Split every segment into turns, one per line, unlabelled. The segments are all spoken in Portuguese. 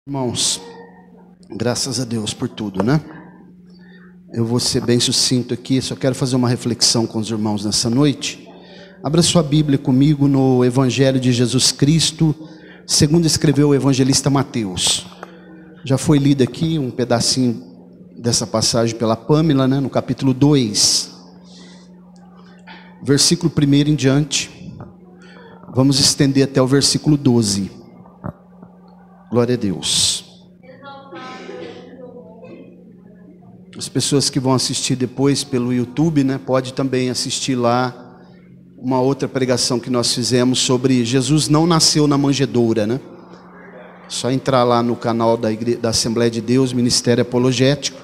Irmãos, graças a Deus por tudo, né? Eu vou ser bem sucinto aqui, só quero fazer uma reflexão com os irmãos nessa noite. Abra sua Bíblia comigo no Evangelho de Jesus Cristo, segundo escreveu o evangelista Mateus. Já foi lido aqui um pedacinho dessa passagem pela Pâmela, né? No capítulo 2, versículo 1 em diante. Vamos estender até o versículo 12. Glória a Deus. As pessoas que vão assistir depois pelo YouTube, né, pode também assistir lá uma outra pregação que nós fizemos sobre Jesus não nasceu na manjedoura, né? Só entrar lá no canal da Assembleia de Deus, Ministério Apologético.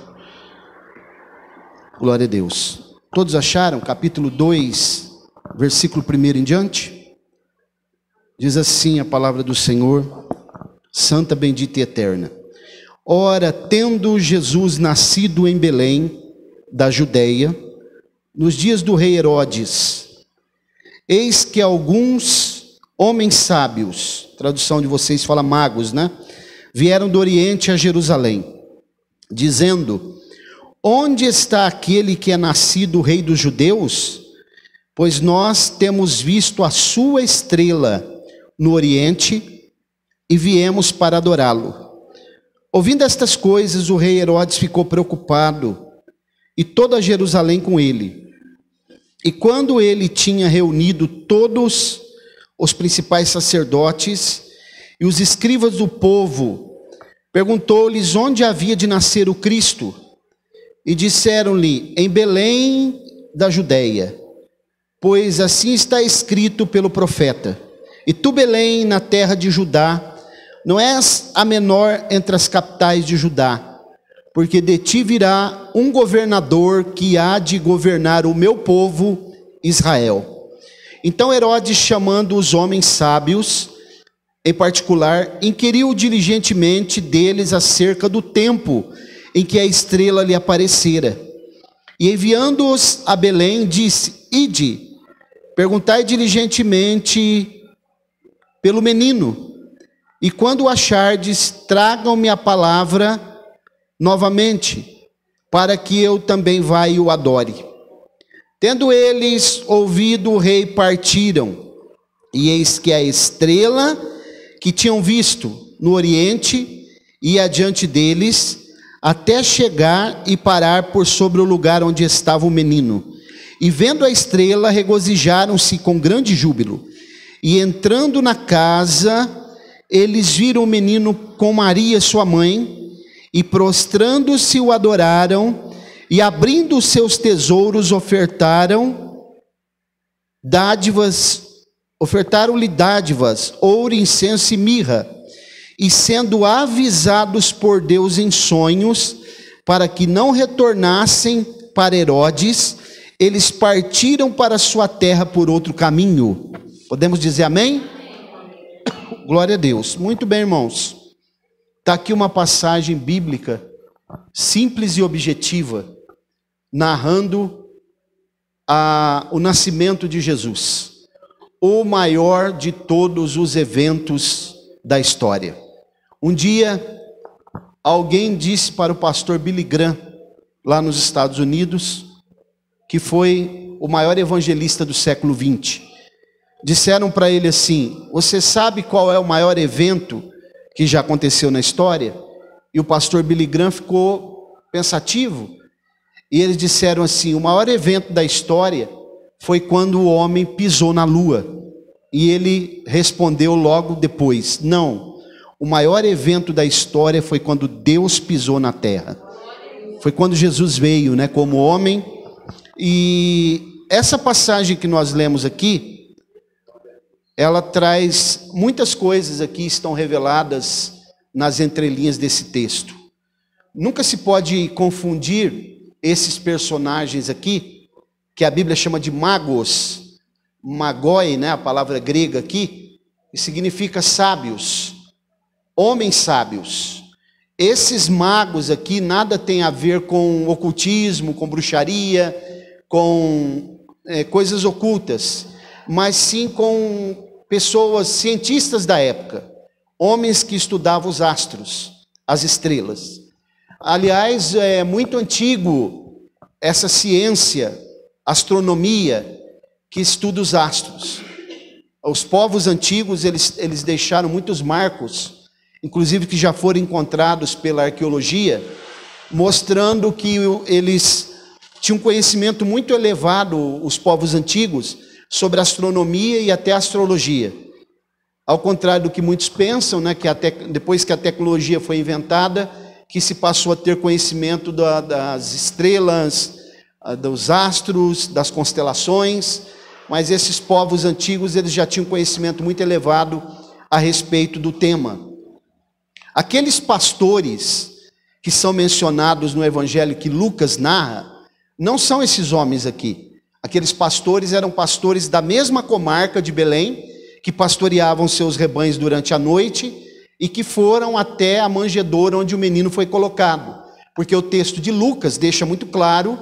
Glória a Deus. Todos acharam? Capítulo 2, versículo 1 em diante? Diz assim a palavra do Senhor: Santa, bendita e eterna. Ora, tendo Jesus nascido em Belém, da Judeia, nos dias do rei Herodes, eis que alguns homens sábios, tradução de vocês fala magos, né? Vieram do Oriente a Jerusalém, dizendo: onde está aquele que é nascido rei dos judeus? Pois nós temos visto a sua estrela no Oriente e viemos para adorá-lo. Ouvindo estas coisas, o rei Herodes ficou preocupado, e toda Jerusalém com ele. E quando ele tinha reunido todos os principais sacerdotes e os escribas do povo, perguntou-lhes onde havia de nascer o Cristo. E disseram-lhe: em Belém da Judeia, pois assim está escrito pelo profeta: e tu, Belém, na terra de Judá, não és a menor entre as capitais de Judá, porque de ti virá um governador que há de governar o meu povo Israel. Então Herodes, chamando os homens sábios, em particular, inquiriu diligentemente deles acerca do tempo em que a estrela lhe aparecera. E enviando-os a Belém, disse: ide, perguntai diligentemente pelo menino, e quando o achardes, tragam-me a palavra novamente, para que eu também vá e o adore. Tendo eles ouvido o rei, partiram, e eis que a estrela que tinham visto no Oriente ia adiante deles, até chegar e parar por sobre o lugar onde estava o menino. E vendo a estrela, regozijaram-se com grande júbilo. E entrando na casa, eles viram o menino com Maria, sua mãe, e prostrando-se o adoraram, e abrindo os seus tesouros, ofertaram-lhe dádivas, ouro, incenso e mirra. E sendo avisados por Deus em sonhos, para que não retornassem para Herodes, eles partiram para sua terra por outro caminho. Podemos dizer amém? Glória a Deus. Muito bem, irmãos. Está aqui uma passagem bíblica simples e objetiva, narrando o nascimento de Jesus, o maior de todos os eventos da história. Um dia, alguém disse para o pastor Billy Graham, lá nos Estados Unidos, que foi o maior evangelista do século 20. Disseram para ele assim: você sabe qual é o maior evento que já aconteceu na história? E o pastor Billy Graham ficou pensativo. E eles disseram assim: o maior evento da história foi quando o homem pisou na lua. E ele respondeu logo depois: não, o maior evento da história foi quando Deus pisou na terra. Foi quando Jesus veio, né, como homem. E essa passagem que nós lemos aqui, ela traz muitas coisas aqui, estão reveladas nas entrelinhas desse texto. Nunca se pode confundir esses personagens aqui, que a Bíblia chama de magos, magoi, né, a palavra grega aqui, que significa sábios, homens sábios. Esses magos aqui nada tem a ver com ocultismo, com bruxaria, com coisas ocultas, mas sim com pessoas, cientistas da época, homens que estudavam os astros, as estrelas. Aliás, é muito antigo essa ciência, astronomia, que estuda os astros. Os povos antigos, eles deixaram muitos marcos, inclusive que já foram encontrados pela arqueologia, mostrando que eles tinham um conhecimento muito elevado, os povos antigos, sobre astronomia e até astrologia. Ao contrário do que muitos pensam, né, que depois que a tecnologia foi inventada, que se passou a ter conhecimento das estrelas, dos astros, das constelações, mas esses povos antigos, eles já tinham conhecimento muito elevado a respeito do tema. Aqueles pastores que são mencionados no evangelho que Lucas narra, não são esses homens aqui. Aqueles pastores eram pastores da mesma comarca de Belém, que pastoreavam seus rebanhos durante a noite e que foram até a manjedoura onde o menino foi colocado. Porque o texto de Lucas deixa muito claro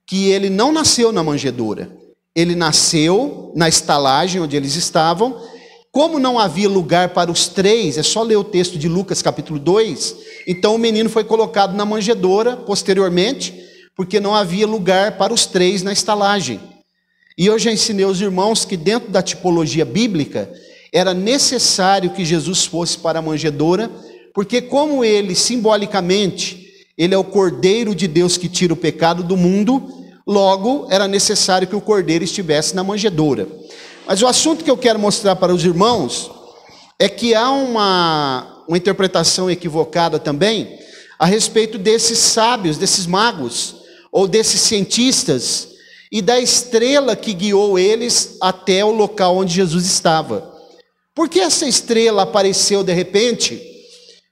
que ele não nasceu na manjedoura. Ele nasceu na estalagem onde eles estavam. Como não havia lugar para os três, é só ler o texto de Lucas capítulo 2, então o menino foi colocado na manjedoura posteriormente, porque não havia lugar para os três na estalagem. E eu já ensinei aos irmãos que dentro da tipologia bíblica, era necessário que Jesus fosse para a manjedoura, porque como ele, simbolicamente, ele é o Cordeiro de Deus que tira o pecado do mundo, logo era necessário que o Cordeiro estivesse na manjedoura. Mas o assunto que eu quero mostrar para os irmãos é que há uma interpretação equivocada também a respeito desses sábios, desses magos, ou desses cientistas, e da estrela que guiou eles até o local onde Jesus estava. Por que essa estrela apareceu de repente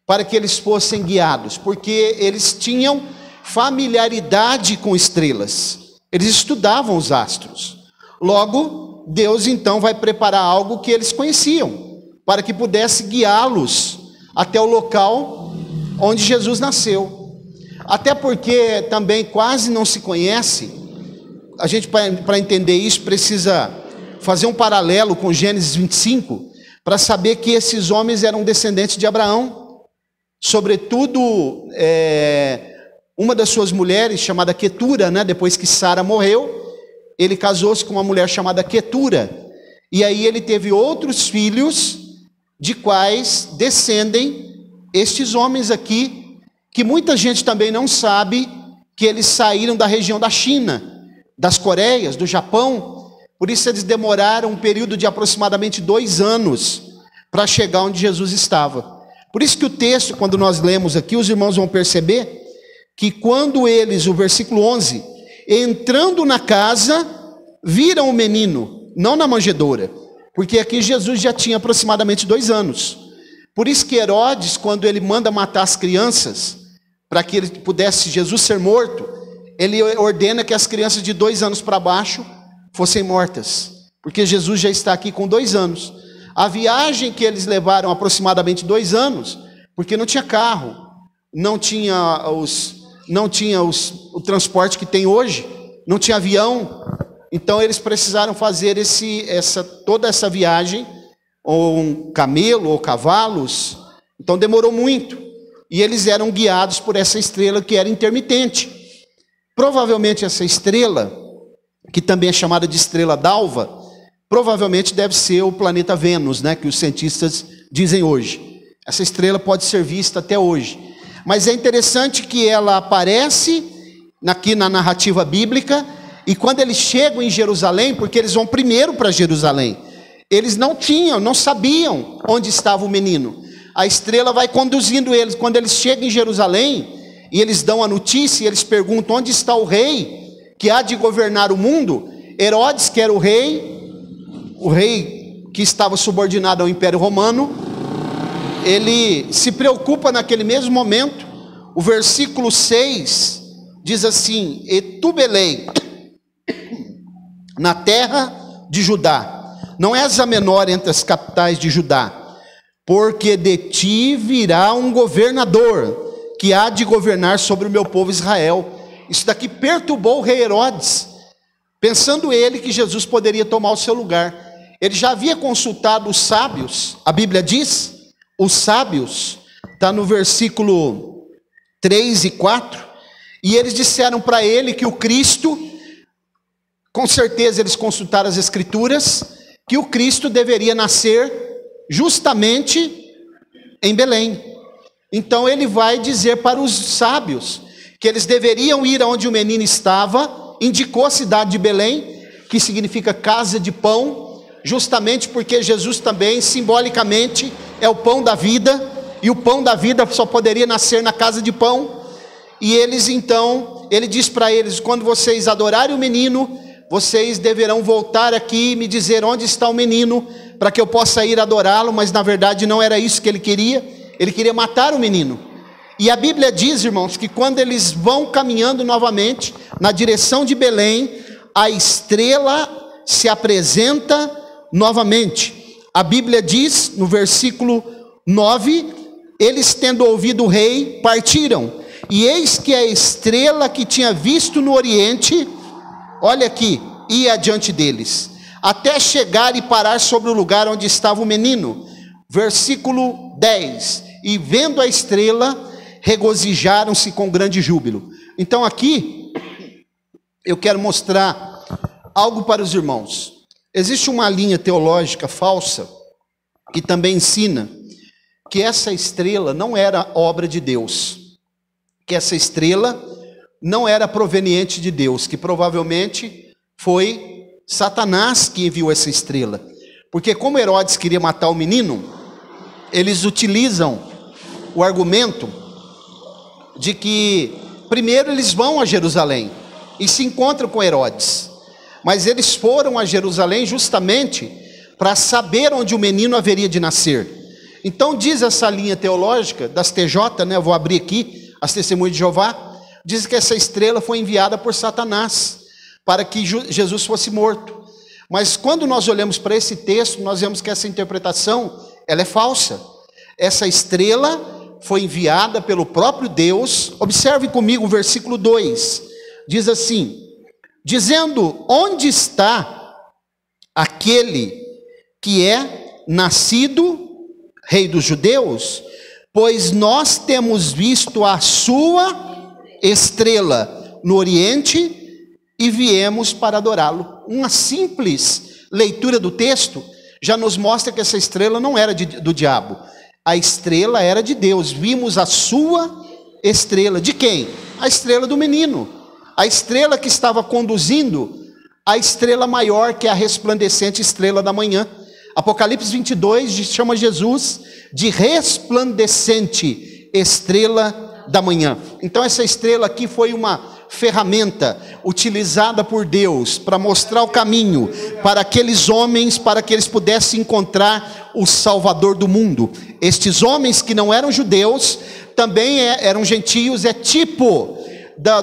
para que eles fossem guiados? Porque eles tinham familiaridade com estrelas, eles estudavam os astros. Logo, Deus então vai preparar algo que eles conheciam, para que pudesse guiá-los até o local onde Jesus nasceu. Até porque também quase não se conhece, a gente para entender isso precisa fazer um paralelo com Gênesis 25, para saber que esses homens eram descendentes de Abraão. Sobretudo, uma das suas mulheres, chamada Quetura, né, depois que Sara morreu, ele casou-se com uma mulher chamada Quetura, e aí ele teve outros filhos, de quais descendem estes homens aqui, que muita gente também não sabe, que eles saíram da região da China, das Coreias, do Japão, por isso eles demoraram um período de aproximadamente 2 anos, para chegar onde Jesus estava. Por isso que o texto, quando nós lemos aqui, os irmãos vão perceber, que quando eles, o versículo 11, entrando na casa, viram o menino, não na manjedoura, porque aqui Jesus já tinha aproximadamente 2 anos. Por isso que Herodes, quando ele manda matar as crianças, para que ele pudesse Jesus ser morto, ele ordena que as crianças de 2 anos para baixo fossem mortas, porque Jesus já está aqui com 2 anos. A viagem que eles levaram aproximadamente 2 anos, porque não tinha carro, não tinha o transporte que tem hoje, não tinha avião, então eles precisaram fazer toda essa viagem, ou um camelo, ou cavalos, então demorou muito, e eles eram guiados por essa estrela que era intermitente. Provavelmente essa estrela, que também é chamada de estrela d'alva, provavelmente deve ser o planeta Vênus, né, que os cientistas dizem hoje. Essa estrela pode ser vista até hoje. Mas é interessante que ela aparece aqui na narrativa bíblica, e quando eles chegam em Jerusalém, porque eles vão primeiro para Jerusalém, eles não sabiam onde estava o menino. A estrela vai conduzindo eles. Quando eles chegam em Jerusalém, e eles dão a notícia, e eles perguntam onde está o rei que há de governar o mundo. Herodes, que era o rei que estava subordinado ao Império Romano, ele se preocupa naquele mesmo momento. O versículo 6 diz assim: E tu, Belém, na terra de Judá, não és a menor entre as capitais de Judá, porque de ti virá um governador, que há de governar sobre o meu povo Israel. Isso daqui perturbou o rei Herodes, pensando ele que Jesus poderia tomar o seu lugar. Ele já havia consultado os sábios, a Bíblia diz, os sábios, está no versículo 3 e 4, e eles disseram para ele que o Cristo, com certeza eles consultaram as Escrituras, que o Cristo deveria nascer justamente em Belém. Então ele vai dizer para os sábios que eles deveriam ir aonde o menino estava, indicou a cidade de Belém, que significa casa de pão, justamente porque Jesus também, simbolicamente, é o pão da vida, e o pão da vida só poderia nascer na casa de pão. E eles então, ele diz para eles: quando vocês adorarem o menino, vocês deverão voltar aqui e me dizer onde está o menino, para que eu possa ir adorá-lo. Mas na verdade não era isso que ele queria matar o menino. E a Bíblia diz, irmãos, que quando eles vão caminhando novamente na direção de Belém, a estrela se apresenta novamente. A Bíblia diz no versículo 9: eles, tendo ouvido o rei, partiram, e eis que a estrela que tinha visto no oriente, olha aqui, ia adiante deles, até chegar e parar sobre o lugar onde estava o menino. Versículo 10: e vendo a estrela, regozijaram-se com grande júbilo. Então aqui eu quero mostrar algo para os irmãos. Existe uma linha teológica falsa que também ensina que essa estrela não era obra de Deus, que essa estrela não era proveniente de Deus, que provavelmente foi Satanás que enviou essa estrela. Porque como Herodes queria matar o menino, eles utilizam o argumento de que primeiro eles vão a Jerusalém e se encontram com Herodes, mas eles foram a Jerusalém justamente para saber onde o menino haveria de nascer. Então diz essa linha teológica das TJ, né? Eu vou abrir aqui, as Testemunhas de Jeová, diz que essa estrela foi enviada por Satanás para que Jesus fosse morto. Mas quando nós olhamos para esse texto, nós vemos que essa interpretação, ela é falsa. Essa estrela foi enviada pelo próprio Deus. Observe comigo o versículo 2, diz assim: dizendo: onde está aquele que é nascido rei dos judeus? Pois nós temos visto a sua estrela no oriente e viemos para adorá-lo. Uma simples leitura do texto já nos mostra que essa estrela não era do diabo. A estrela era de Deus. Vimos a sua estrela. De quem? A estrela do menino. A estrela que estava conduzindo a estrela maior, que é a resplandecente estrela da manhã. Apocalipse 22 chama Jesus de resplandecente estrela da manhã. Então essa estrela aqui foi uma ferramenta utilizada por Deus para mostrar o caminho para aqueles homens, para que eles pudessem encontrar o Salvador do mundo. Estes homens que não eram judeus, também eram gentios, é tipo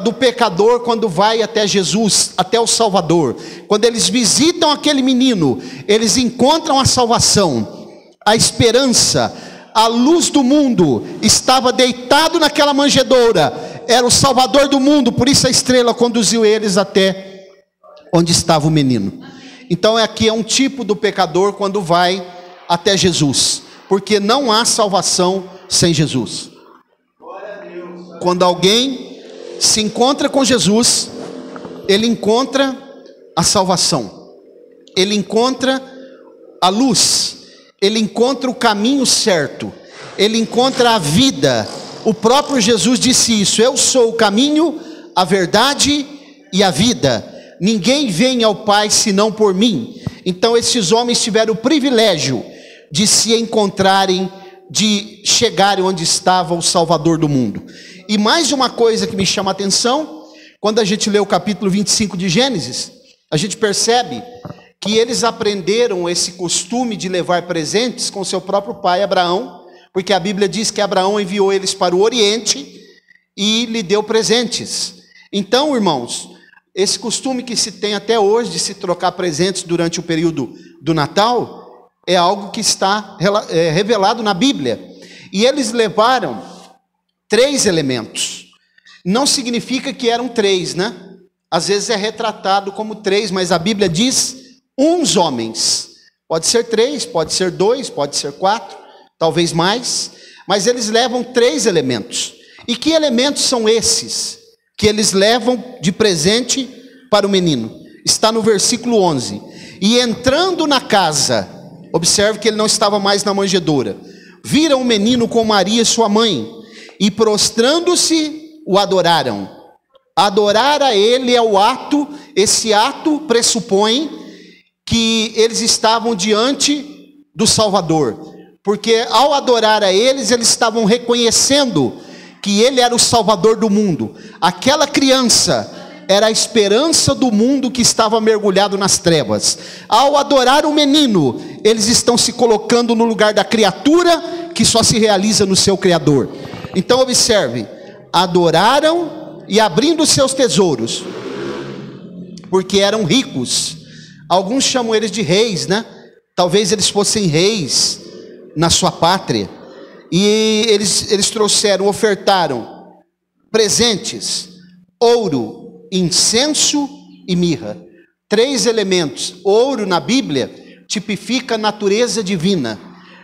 do pecador quando vai até Jesus, até o Salvador. Quando eles visitam aquele menino, eles encontram a salvação, a esperança, a luz do mundo. Estava deitado naquela manjedoura, era o Salvador do mundo, por isso a estrela conduziu eles até onde estava o menino. Então aqui é um tipo do pecador quando vai até Jesus, porque não há salvação sem Jesus. Quando alguém se encontra com Jesus, ele encontra a salvação, ele encontra a luz, ele encontra o caminho certo, ele encontra a vida. O próprio Jesus disse isso: eu sou o caminho, a verdade e a vida. Ninguém vem ao Pai senão por mim. Então esses homens tiveram o privilégio de se encontrarem, de chegarem onde estava o Salvador do mundo. E mais uma coisa que me chama a atenção, quando a gente lê o capítulo 25 de Gênesis, a gente percebe que eles aprenderam esse costume de levar presentes com seu próprio pai Abraão, porque a Bíblia diz que Abraão enviou eles para o Oriente e lhe deu presentes. Então, irmãos, esse costume que se tem até hoje de se trocar presentes durante o período do Natal, é algo que está revelado na Bíblia. E eles levaram 3 elementos. Não significa que eram 3, né? Às vezes é retratado como 3, mas a Bíblia diz uns homens. Pode ser 3, pode ser 2, pode ser 4. talvez mais, mas eles levam 3 elementos. E que elementos são esses que eles levam de presente para o menino? Está no versículo 11. E entrando na casa, observe que ele não estava mais na manjedoura, viram o menino com Maria sua mãe, e prostrando-se o adoraram. Adorar a ele é o ato, esse ato pressupõe que eles estavam diante do Salvador, porque ao adorar a eles estavam reconhecendo que ele era o Salvador do mundo. Aquela criança era a esperança do mundo que estava mergulhado nas trevas. Ao adorar o menino, eles estão se colocando no lugar da criatura que só se realiza no seu Criador. Então observe, adoraram e abrindo seus tesouros, porque eram ricos. Alguns chamam eles de reis, né? Talvez eles fossem reis na sua pátria. E eles trouxeram, ofertaram presentes, ouro, incenso e mirra. 3 elementos. Ouro na Bíblia tipifica a natureza divina.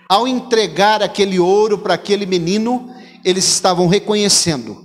Ao entregar aquele ouro para aquele menino, eles estavam reconhecendo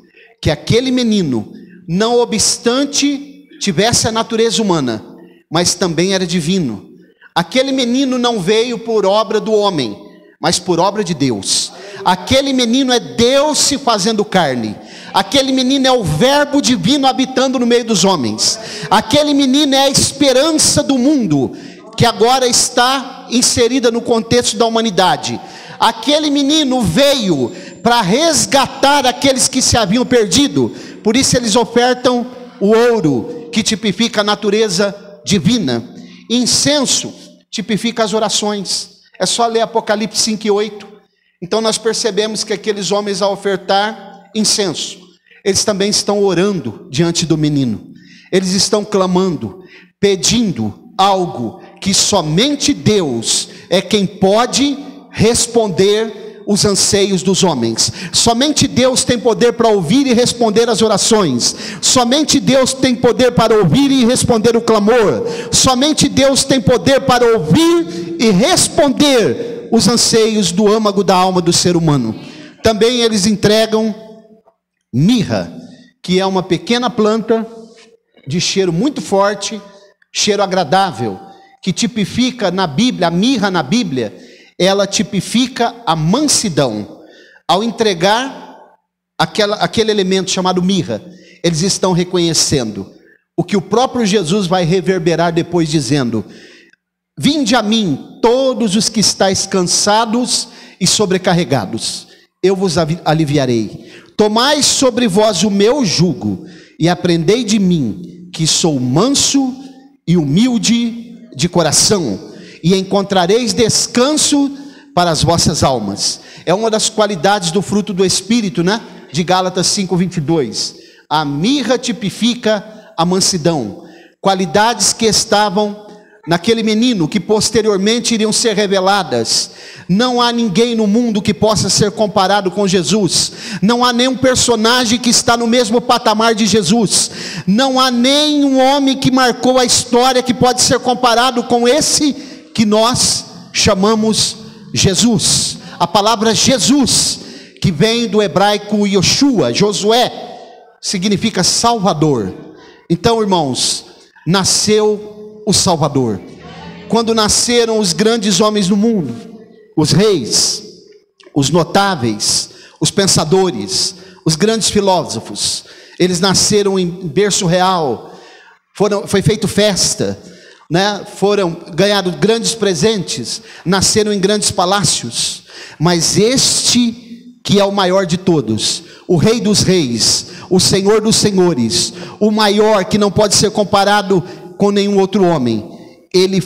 que aquele menino, não obstante tivesse a natureza humana, mas também era divino. Aquele menino não veio por obra do homem, mas por obra de Deus. Aquele menino é Deus se fazendo carne. Aquele menino é o verbo divino habitando no meio dos homens. Aquele menino é a esperança do mundo, que agora está inserida no contexto da humanidade. Aquele menino veio para resgatar aqueles que se haviam perdido. Por isso eles ofertam o ouro, que tipifica a natureza divina. Incenso tipifica as orações. É só ler Apocalipse 5 e 8. Então nós percebemos que aqueles homens, ao ofertar incenso, eles também estão orando diante do menino. Eles estão clamando, pedindo algo que somente Deus é quem pode responder os anseios dos homens. Somente Deus tem poder para ouvir e responder as orações. Somente Deus tem poder para ouvir e responder o clamor. Somente Deus tem poder para ouvir e responder os anseios do âmago da alma do ser humano. Também eles entregam mirra, que é uma pequena planta de cheiro muito forte, cheiro agradável, que tipifica na Bíblia, a mirra na Bíblia, ela tipifica a mansidão. Ao entregar aquele elemento chamado mirra, eles estão reconhecendo o que o próprio Jesus vai reverberar depois, dizendo: vinde a mim todos os que estáis cansados e sobrecarregados, eu vos aliviarei. Tomai sobre vós o meu jugo e aprendei de mim, que sou manso e humilde de coração, e encontrareis descanso para as vossas almas. É uma das qualidades do fruto do Espírito, né? De Gálatas 5:22. A mirra tipifica a mansidão, qualidades que estavam naquele menino, que posteriormente iriam ser reveladas. Não há ninguém no mundo que possa ser comparado com Jesus. Não há nenhum personagem que está no mesmo patamar de Jesus. Não há nenhum homem que marcou a história que pode ser comparado com esse que nós chamamos Jesus. A palavra Jesus, que vem do hebraico Yoshua, Josué, significa Salvador. Então, irmãos, nasceu o Salvador. Quando nasceram os grandes homens do mundo, os reis, os notáveis, os pensadores, os grandes filósofos, eles nasceram em berço real, foi feito festa, né? Foram ganhados grandes presentes, nasceram em grandes palácios. Mas este que é o maior de todos, o Rei dos Reis, o Senhor dos Senhores, o maior, que não pode ser comparado com nenhum outro homem, ele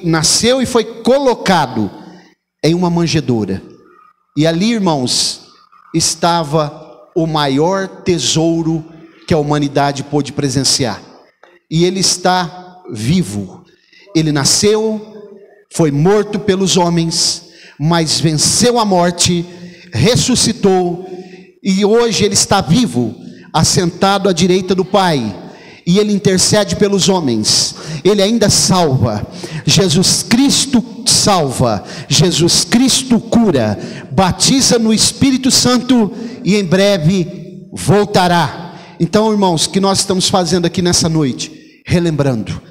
nasceu e foi colocado em uma manjedoura. E ali, irmãos, estava o maior tesouro que a humanidade pôde presenciar. E ele está vivo. Ele nasceu, foi morto pelos homens, mas venceu a morte, ressuscitou, e hoje ele está vivo, assentado à direita do Pai, e ele intercede pelos homens. Ele ainda salva. Jesus Cristo Cristo salva, Jesus Cristo cura, batiza no Espírito Santo e em breve voltará. Então, irmãos, o que nós estamos fazendo aqui nessa noite? Relembrando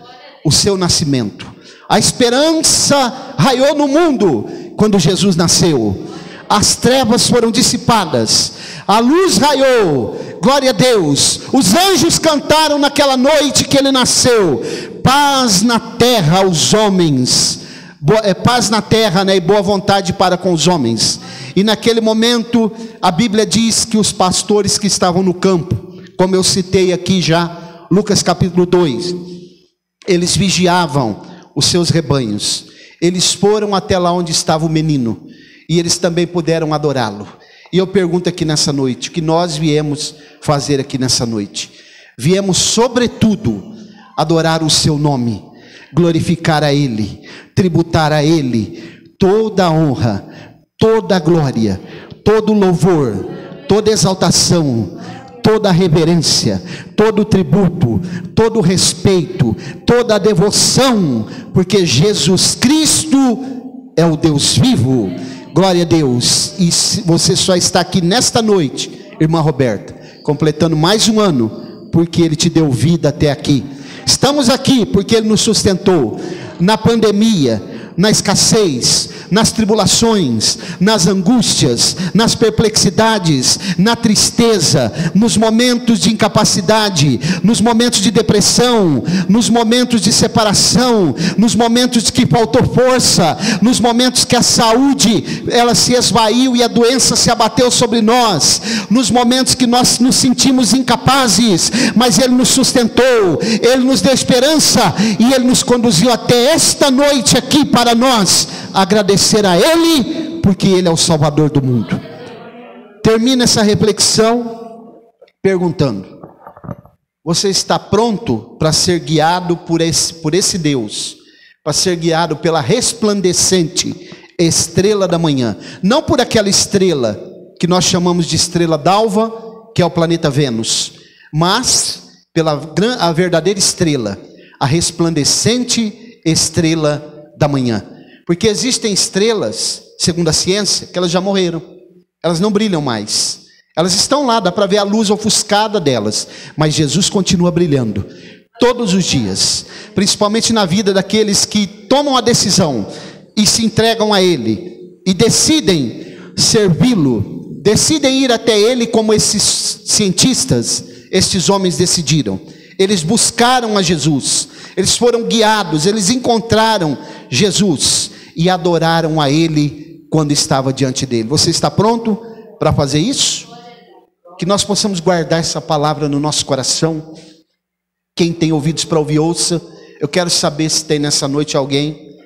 o seu nascimento. A esperança raiou no mundo quando Jesus nasceu. As trevas foram dissipadas, a luz raiou, glória a Deus. Os anjos cantaram naquela noite que ele nasceu. Paz na terra aos homens, paz na terra, né, e boa vontade para com os homens. E naquele momento a Bíblia diz que os pastores que estavam no campo, como eu citei aqui já, Lucas capítulo 2, eles vigiavam os seus rebanhos. Eles foram até lá onde estava o menino, e eles também puderam adorá-lo. E eu pergunto aqui nessa noite, o que nós viemos fazer aqui nessa noite? Viemos sobretudo adorar o seu nome, glorificar a Ele, tributar a Ele toda a honra, toda a glória, todo o louvor, toda a exaltação, toda a reverência, todo o tributo, todo o respeito, toda a devoção, porque Jesus Cristo é o Deus vivo. Glória a Deus. E você só está aqui nesta noite, irmã Roberta, completando mais um ano, porque Ele te deu vida até aqui. Estamos aqui porque Ele nos sustentou na pandemia, na escassez, nas tribulações, nas angústias, nas perplexidades, na tristeza, nos momentos de incapacidade, nos momentos de depressão, nos momentos de separação, nos momentos que faltou força, nos momentos que a saúde ela se esvaiu e a doença se abateu sobre nós, nos momentos que nós nos sentimos incapazes, mas Ele nos sustentou, Ele nos deu esperança e Ele nos conduziu até esta noite aqui para nós agradecer a Ele, porque Ele é o Salvador do mundo. Termina essa reflexão perguntando: você está pronto para ser guiado por esse Deus, para ser guiado pela resplandecente estrela da manhã, não por aquela estrela que nós chamamos de estrela d'alva, que é o planeta Vênus, mas pela a verdadeira estrela, a resplandecente estrela da manhã? Porque existem estrelas, segundo a ciência, que elas já morreram, elas não brilham mais, elas estão lá, dá para ver a luz ofuscada delas, mas Jesus continua brilhando todos os dias, principalmente na vida daqueles que tomam a decisão e se entregam a Ele e decidem servi-lo, decidem ir até Ele, como esses cientistas, estes homens decidiram. Eles buscaram a Jesus, eles foram guiados, eles encontraram Jesus e adoraram a Ele quando estava diante dele. Você está pronto para fazer isso? Que nós possamos guardar essa palavra no nosso coração. Quem tem ouvidos para ouvir, ouça. Eu quero saber se tem nessa noite alguém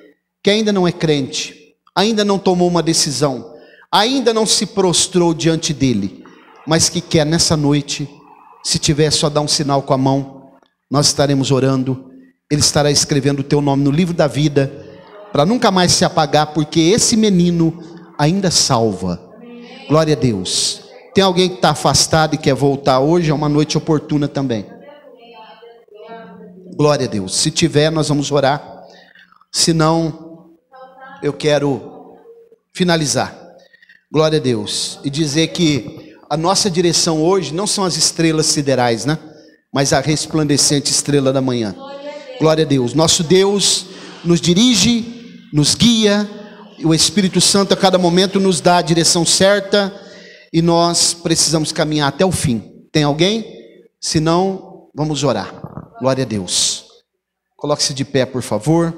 que ainda não é crente, ainda não tomou uma decisão, ainda não se prostrou diante dele, mas que quer nessa noite, se tiver, só dar um sinal com a mão, nós estaremos orando. Ele estará escrevendo o teu nome no livro da vida, para nunca mais se apagar, porque esse menino ainda salva. Glória a Deus. Tem alguém que está afastado e quer voltar hoje? É uma noite oportuna também. Glória a Deus. Se tiver, nós vamos orar. Se não, eu quero finalizar. Glória a Deus. E dizer que a nossa direção hoje não são as estrelas siderais, né? Mas a resplandecente estrela da manhã. Glória a Deus. Nosso Deus nos dirige, nos guia, e o Espírito Santo a cada momento nos dá a direção certa, e nós precisamos caminhar até o fim. Tem alguém? Se não, vamos orar. Glória a Deus. Coloque-se de pé, por favor.